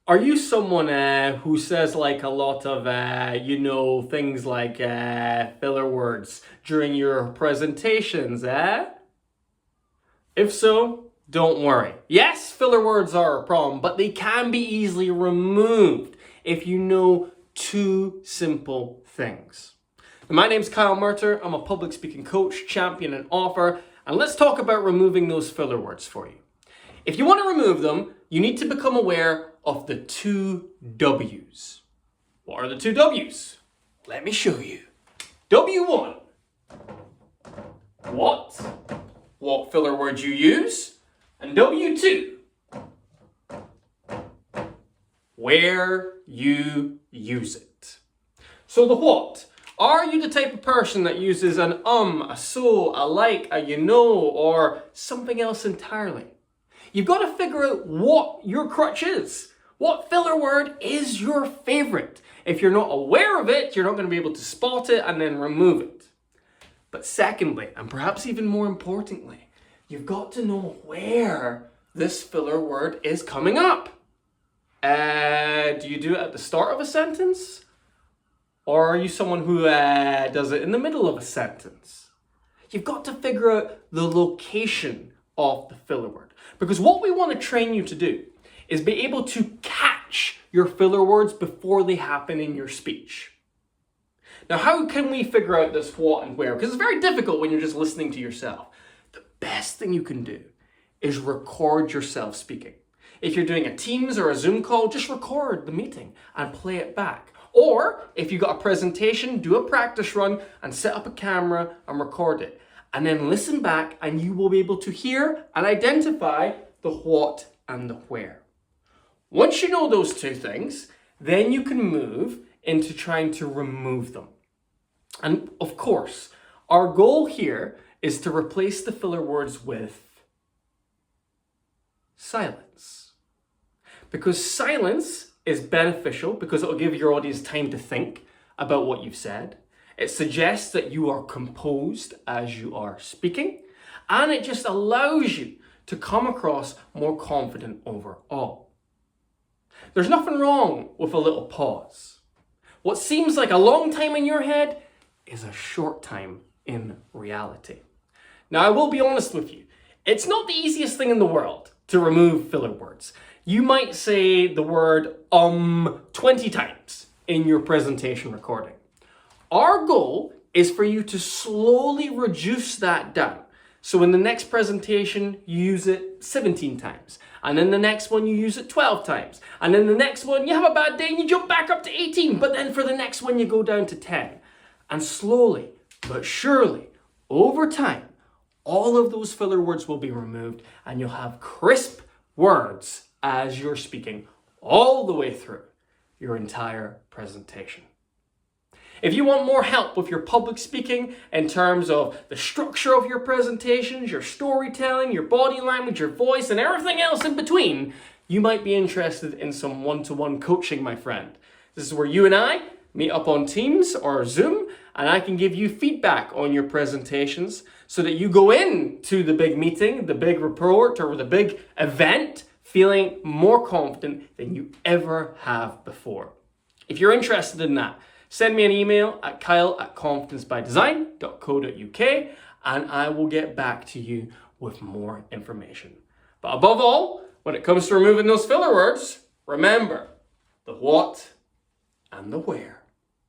Are you someone who says like a lot of, things like filler words during your presentations, If so, don't worry. Yes, filler words are a problem, but they can be easily removed if you know two simple things. My name's Kyle Murter. I'm a public speaking coach, champion, and author, and let's talk about removing those filler words for you. If you want to remove them, you need to become aware of the two W's. What are the two W's? Let me show you. W1. What filler word you use. And W2. Where you use it. So the what. Are you the type of person that uses an a so, a like, a you know, or something else entirely? You've got to figure out what your crutch is. What filler word is your favorite? If you're not aware of it, you're not going to be able to spot it and then remove it. But secondly, and perhaps even more importantly, you've got to know where this filler word is coming up. Do you do it at the start of a sentence? Or are you someone who does it in the middle of a sentence? You've got to figure out the location of the filler word. Because what we want to train you to do is be able to catch your filler words before they happen in your speech. Now, how can we figure out this what and where? Because it's very difficult when you're just listening to yourself. The best thing you can do is record yourself speaking. If you're doing a Teams or a Zoom call, just record the meeting and play it back. Or if you've got a presentation, do a practice run and set up a camera and record it. And then listen back and you will be able to hear and identify the what and the where. Once you know those two things, then you can move into trying to remove them. And of course, our goal here is to replace the filler words with silence. Because silence is beneficial because it'll give your audience time to think about what you've said. It suggests that you are composed as you are speaking, and it just allows you to come across more confident overall. There's nothing wrong with a little pause. What seems like a long time in your head is a short time in reality. Now, I will be honest with you. It's not the easiest thing in the world to remove filler words. You might say the word 20 times in your presentation recording. Our goal is for you to slowly reduce that down. So in the next presentation, you use it 17 times. And then the next one, you use it 12 times. And then the next one, you have a bad day and you jump back up to 18. But then for the next one, you go down to 10. And slowly, but surely, over time, all of those filler words will be removed and you'll have crisp words as you're speaking all the way through your entire presentation. If you want more help with your public speaking in terms of the structure of your presentations, your storytelling, your body language, your voice, and everything else in between, you might be interested in some one-to-one coaching, my friend. This is where you and I meet up on Teams or Zoom, and I can give you feedback on your presentations so that you go into the big meeting, the big report, or the big event feeling more confident than you ever have before. If you're interested in that, send me an email at kyle@confidencebydesign.co.uk and I will get back to you with more information. But above all, when it comes to removing those filler words, remember the what and the where.